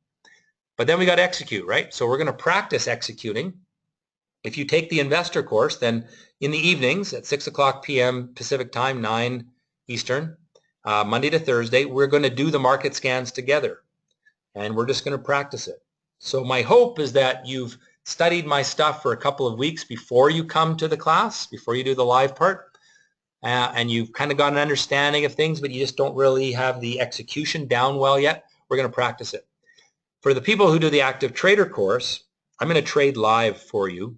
But then we got to execute, right? So we're going to practice executing. If you take the investor course, then in the evenings at 6 o'clock p.m. Pacific time, 9 Eastern, Monday to Thursday, we're going to do the market scans together. And we're just going to practice it. So my hope is that you've studied my stuff for a couple of weeks before you come to the class, before you do the live part, and you've kind of got an understanding of things, but you just don't really have the execution down well yet. We're going to practice it. For the people who do the active trader course, I'm going to trade live for you.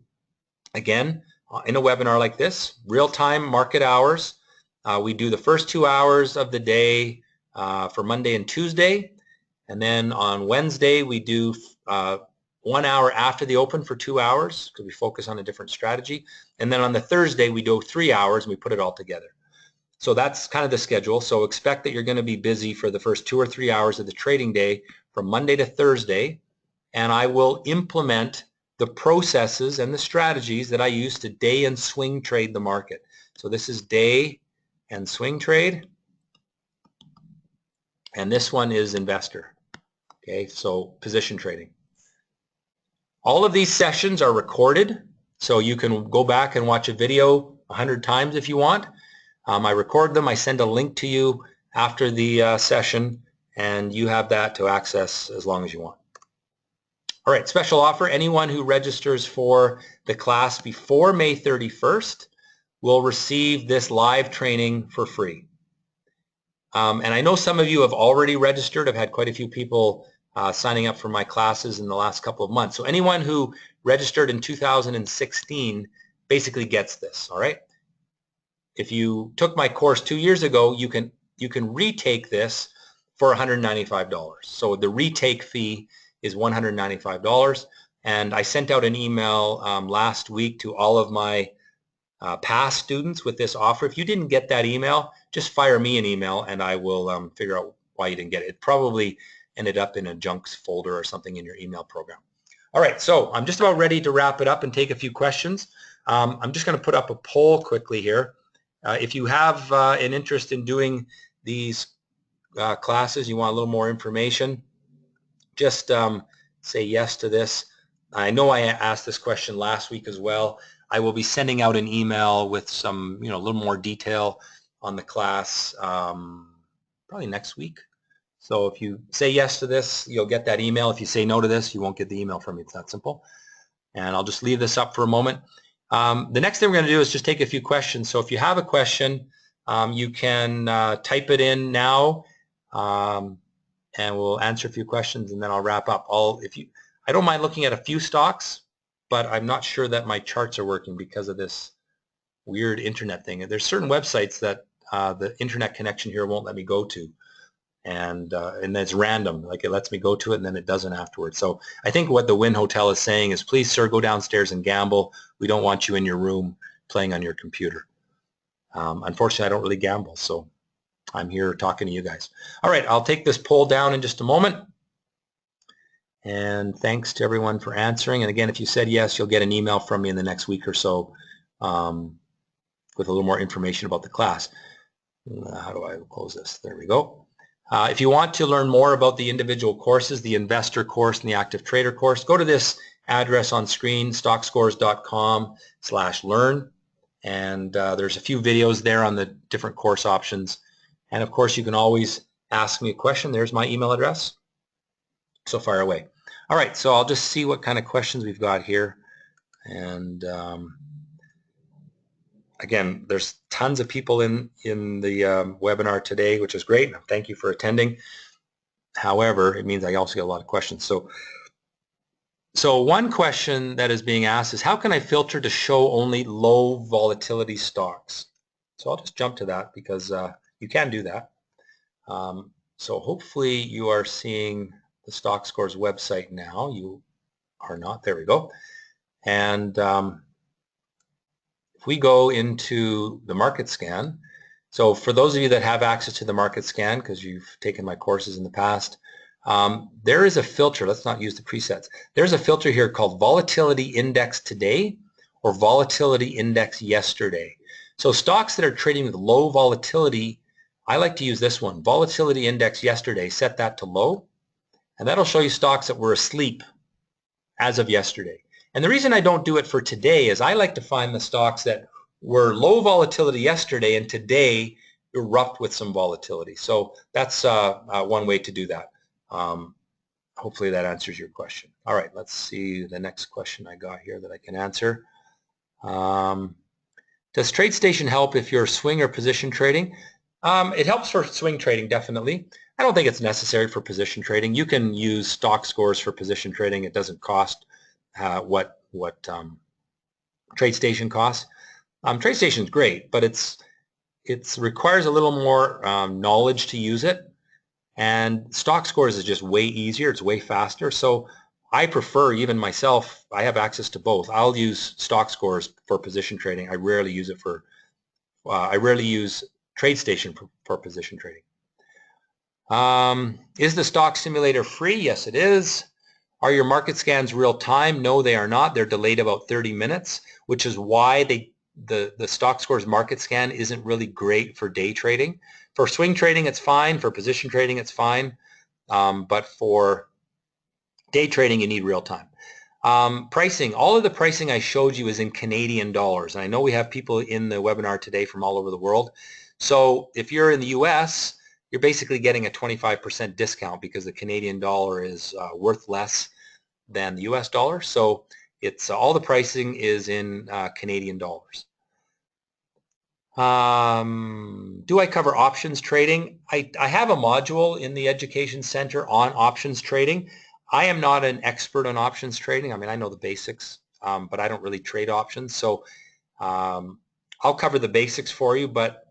Again, in a webinar like this, real-time market hours. We do the first 2 hours of the day for Monday and Tuesday. And then on Wednesday, we do 1 hour after the open for 2 hours because we focus on a different strategy. And then on the Thursday, we do 3 hours and we put it all together. So that's kind of the schedule. So expect that you're going to be busy for the first 2 or 3 hours of the trading day from Monday to Thursday. And I will implement the processes and the strategies that I use to day and swing trade the market. So this is day and swing trade. And this one is investor. Okay, so position trading. All of these sessions are recorded, so you can go back and watch a video 100 times if you want. I record them. I send a link to you after the session, and you have that to access as long as you want. All right, special offer. Anyone who registers for the class before May 31st will receive this live training for free. And I know some of you have already registered. I've had quite a few people signing up for my classes in the last couple of months. So anyone who registered in 2016 basically gets this, all right? If you took my course 2 years ago, you can retake this for $195. So the retake fee is $195. And I sent out an email last week to all of my past students with this offer. If you didn't get that email, just fire me an email and I will figure out why you didn't get it. It probably ended up in a junks folder or something in your email program. All right, so I'm just about ready to wrap it up and take a few questions. I'm just going to put up a poll quickly here. If you have an interest in doing these classes, you want a little more information, just say yes to this. I know I asked this question last week as well. I will be sending out an email with some, a little more detail on the class probably next week. So if you say yes to this, you'll get that email. If you say no to this, you won't get the email from me. It's that simple. And I'll just leave this up for a moment. The next thing we're going to do is just take a few questions. So if you have a question, you can type it in now, and we'll answer a few questions, and then I'll wrap up. I don't mind looking at a few stocks, but I'm not sure that my charts are working because of this weird internet thing. There's certain websites that the internet connection here won't let me go to. and then it's random. Like, it lets me go to it and then it doesn't afterwards. So I think what the Wynn Hotel is saying is, please, sir, go downstairs and gamble. We don't want you in your room playing on your computer. Unfortunately, I don't really gamble, so I'm here talking to you guys. All right, I'll take this poll down in just a moment. And thanks to everyone for answering. And again, if you said yes, you'll get an email from me in the next week or so with a little more information about the class. How do I close this? There we go. If you want to learn more about the individual courses, the investor course and the active trader course, go to this address on screen, stockscores.com/learn. And there's a few videos there on the different course options. And of course, you can always ask me a question. There's my email address. So fire away. All right, so I'll just see what kind of questions we've got here. And again, there's tons of people in the webinar today, which is great. Thank you for attending. However, it means I also get a lot of questions. So one question that is being asked is, how can I filter to show only low volatility stocks? So I'll just jump to that because you can do that. So hopefully you are seeing the Stockscores website now. You are not. There we go. And if we go into the market scan, so for those of you that have access to the market scan because you've taken my courses in the past, there is a filter. Let's not use the presets. There's a filter here called Volatility Index Today or Volatility Index Yesterday. So stocks that are trading with low volatility, I like to use this one, Volatility Index Yesterday. Set that to low, and that'll show you stocks that were asleep as of yesterday. And the reason I don't do it for today is I like to find the stocks that were low volatility yesterday and today erupt with some volatility. So that's one way to do that. Hopefully that answers your question. All right, let's see the next question I got here that I can answer. Does TradeStation help if you're swing or position trading? It helps for swing trading, definitely. I don't think it's necessary for position trading. You can use Stockscores for position trading. It doesn't cost what TradeStation costs. TradeStation is great, but it requires a little more knowledge to use it. And Stockscores is just way easier. It's way faster. So I prefer, even myself, I have access to both. I'll use Stockscores for position trading. I rarely use it for, I rarely use TradeStation for position trading. Is the stock simulator free? Yes, it is. Are your market scans real time? No, they are not. They're delayed about 30 minutes, which is why the Stockscores market scan isn't really great for day trading. For swing trading, it's fine. For position trading, it's fine. But for day trading, you need real time. Pricing, all of the pricing I showed you is in Canadian dollars. And I know we have people in the webinar today from all over the world. So if you're in the US, you're basically getting a 25% discount because the Canadian dollar is worth less than the US dollar. So it's all the pricing is in Canadian dollars. Do I cover options trading? I have a module in the Education Center on options trading. I am not an expert on options trading. I mean, I know the basics, but I don't really trade options. So I'll cover the basics for you, but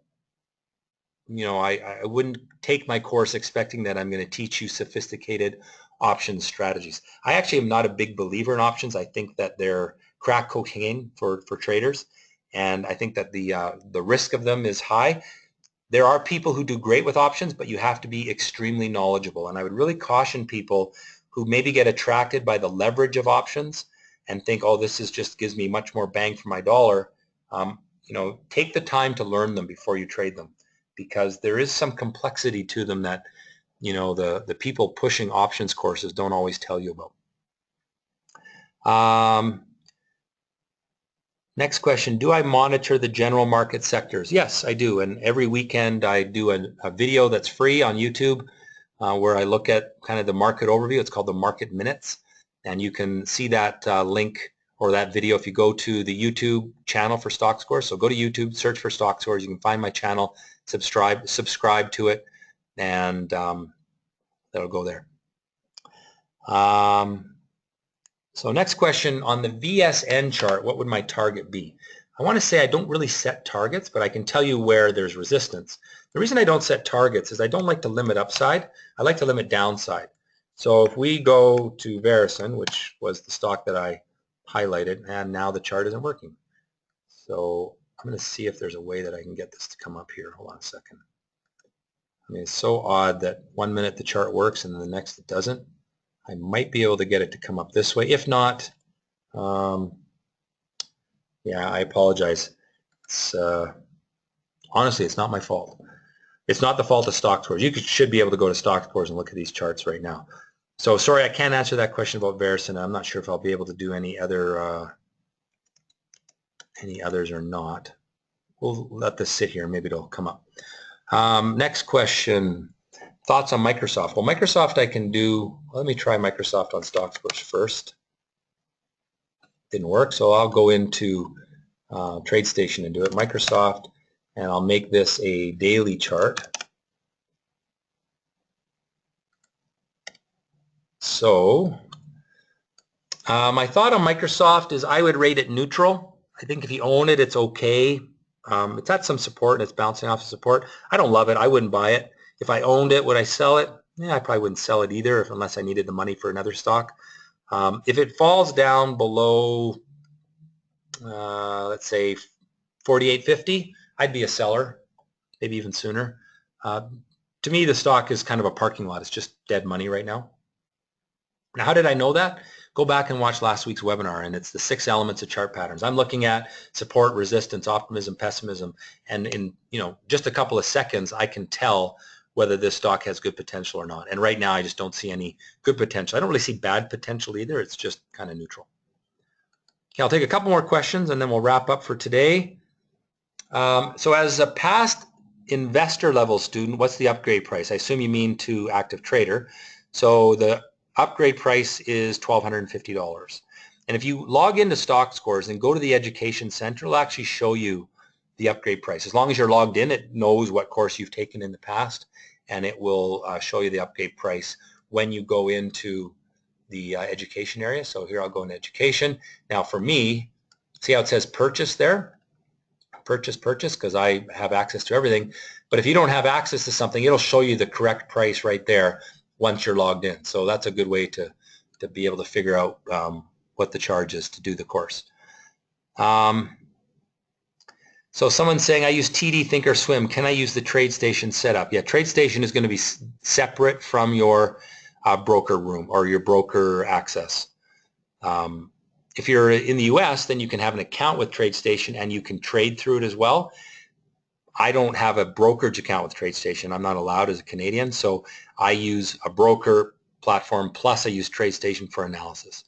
you know, I wouldn't take my course expecting that I'm going to teach you sophisticated options strategies. I actually am not a big believer in options. I think that they're crack cocaine for traders, and I think that the risk of them is high. There are people who do great with options, but you have to be extremely knowledgeable, and I would really caution people who maybe get attracted by the leverage of options and think, oh, this is just gives me much more bang for my dollar. You know, take the time to learn them before you trade them, because there is some complexity to them that, you know, the people pushing options courses don't always tell you about. Next question, do I monitor the general market sectors? Yes, I do, and every weekend I do a video that's free on YouTube where I look at kind of the market overview. It's called the Market Minutes, and you can see that link or that video if you go to the YouTube channel for Stockscores. So go to YouTube, search for Stockscores. You can find my channel, subscribe to it, and that'll go there. So next question, on the VSN chart, what would my target be? I want to say I don't really set targets, but I can tell you where there's resistance. The reason I don't set targets is I don't like to limit upside. I like to limit downside. So if we go to Verison, which was the stock that I highlighted, and now the chart isn't working. So I'm going to see if there's a way that I can get this to come up here. Hold on a second. I mean, it's so odd that 1 minute the chart works and then the next it doesn't. I might be able to get it to come up this way. If not, yeah, I apologize. It's honestly, it's not my fault. It's not the fault of Stockscores. You should be able to go to Stockscores and look at these charts right now. So sorry, I can't answer that question about Verison. I'm not sure if I'll be able to do any others or not. We'll let this sit here. Maybe it'll come up. Next question. Thoughts on Microsoft? Well, Microsoft I can do. Let me try Microsoft on Stockscores first. Didn't work, so I'll go into TradeStation and do it. Microsoft, and I'll make this a daily chart. So my thought on Microsoft is I would rate it neutral. I think if you own it, it's okay. It's at some support and it's bouncing off of support. I don't love it. I wouldn't buy it. If I owned it, would I sell it? Yeah, I probably wouldn't sell it either unless I needed the money for another stock. If it falls down below, let's say 48.50, I'd be a seller, maybe even sooner. To me, the stock is kind of a parking lot. It's just dead money right now. Now, how did I know that? Go back and watch last week's webinar, and it's the 6 elements of chart patterns. I'm looking at support, resistance, optimism, pessimism, and in just a couple of seconds, I can tell whether this stock has good potential or not. And right now, I just don't see any good potential. I don't really see bad potential either. It's just kind of neutral. Okay, I'll take a couple more questions, and then we'll wrap up for today. So as a past investor level student, what's the upgrade price? I assume you mean to active trader. So the upgrade price is $1,250. And if you log into Stockscores and go to the Education Center, it'll actually show you the upgrade price. As long as you're logged in, it knows what course you've taken in the past, and it will show you the upgrade price when you go into the education area. So here I'll go into education. Now for me, see how it says purchase there? Purchase, because I have access to everything. But if you don't have access to something, it'll show you the correct price right there once you're logged in. So that's a good way to be able to figure out what the charge is to do the course. So someone's saying, I use TD Thinkorswim. Can I use the TradeStation setup? Yeah, TradeStation is going to be separate from your broker room or your broker access. If you're in the US, then you can have an account with TradeStation and you can trade through it as well. I don't have a brokerage account with TradeStation. I'm not allowed as a Canadian, so I use a broker platform plus I use TradeStation for analysis.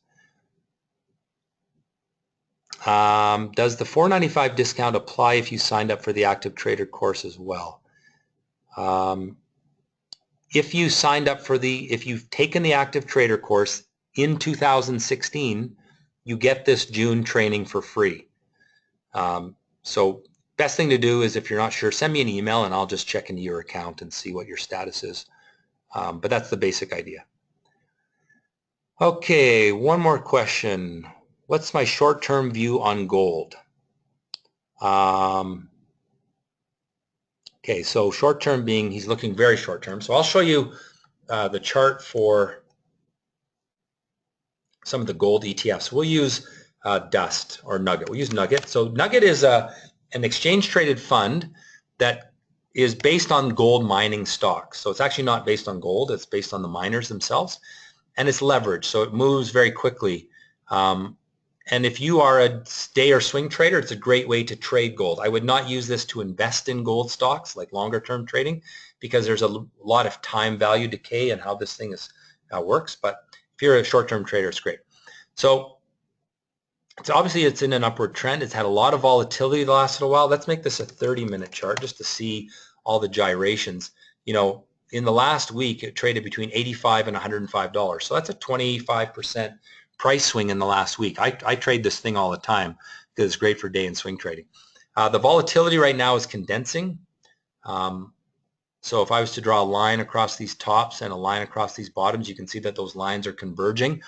Does the $4.95 discount apply if you signed up for the Active Trader course as well? If you signed up for if you've taken the Active Trader course in 2016, you get this June training for free. So best thing to do is if you're not sure, send me an email and I'll just check into your account and see what your status is. But that's the basic idea. Okay, one more question. What's my short-term view on gold? Okay, so short-term being he's looking very short-term. So I'll show you the chart for some of the gold ETFs. We'll use Dust or Nugget. We'll use Nugget. So Nugget is an exchange-traded fund that is based on gold mining stocks. So it's actually not based on gold. It's based on the miners themselves. And it's leveraged, so it moves very quickly. And if you are a day or swing trader, it's a great way to trade gold. I would not use this to invest in gold stocks, like longer-term trading, because there's a lot of time value decay and how this thing works. But if you're a short-term trader, it's great. So obviously it's in an upward trend. It's had a lot of volatility the last little while. Let's make this a 30-minute chart just to see all the gyrations. In the last week, it traded between $85 and $105. So that's a 25% price swing in the last week. I trade this thing all the time because it's great for day and swing trading. The volatility right now is condensing. So if I was to draw a line across these tops and a line across these bottoms, you can see that those lines are converging.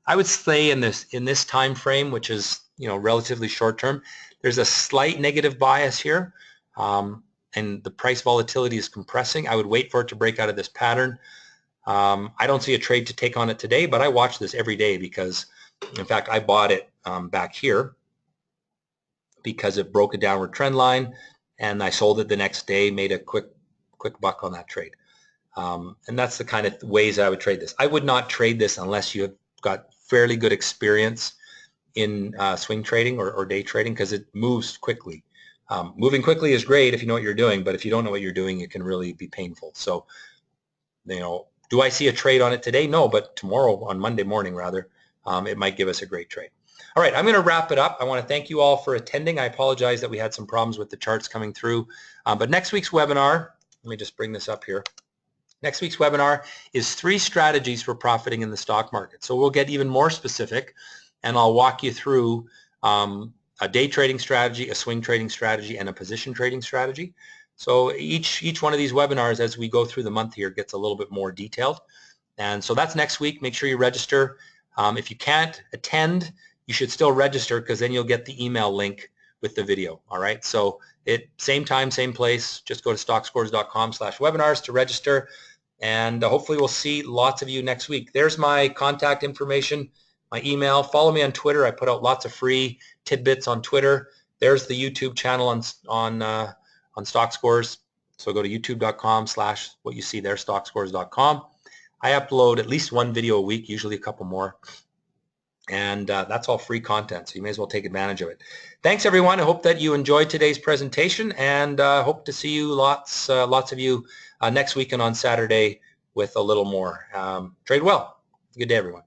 I would say in this time frame, which is relatively short term, There's a slight negative bias here, and the price volatility is compressing. I would wait for it to break out of this pattern. I don't see a trade to take on it today, but I watch this every day because, in fact, I bought it back here because it broke a downward trend line, and I sold it the next day, made a quick buck on that trade. And that's the kind of ways I would trade this. I would not trade this unless you have got fairly good experience in swing trading or day trading, because it moves quickly. Moving quickly is great if you know what you're doing, but if you don't know what you're doing, it can really be painful. So, do I see a trade on it today? No, but tomorrow, on Monday morning rather, it might give us a great trade. All right, I'm going to wrap it up. I want to thank you all for attending. I apologize that we had some problems with the charts coming through. But next week's webinar, let me just bring this up here. Next week's webinar is 3 strategies for profiting in the stock market. So we'll get even more specific, and I'll walk you through a day trading strategy, a swing trading strategy, and a position trading strategy. So each one of these webinars, as we go through the month here, gets a little bit more detailed. And so that's next week. Make sure you register. If you can't attend, you should still register, because then you'll get the email link with the video. All right. So same time, same place. Just go to stockscores.com/webinars to register. And hopefully we'll see lots of you next week. There's my contact information, my email. Follow me on Twitter. I put out lots of free tidbits on Twitter. There's the YouTube channel on Stockscores. So go to youtube.com/ what you see there, stockscores.com. I upload at least 1 video a week, usually a couple more. And that's all free content, so you may as well take advantage of it. Thanks, everyone. I hope that you enjoyed today's presentation, and hope to see you, lots of you, next week and on Saturday with a little more. Trade well. Good day, everyone.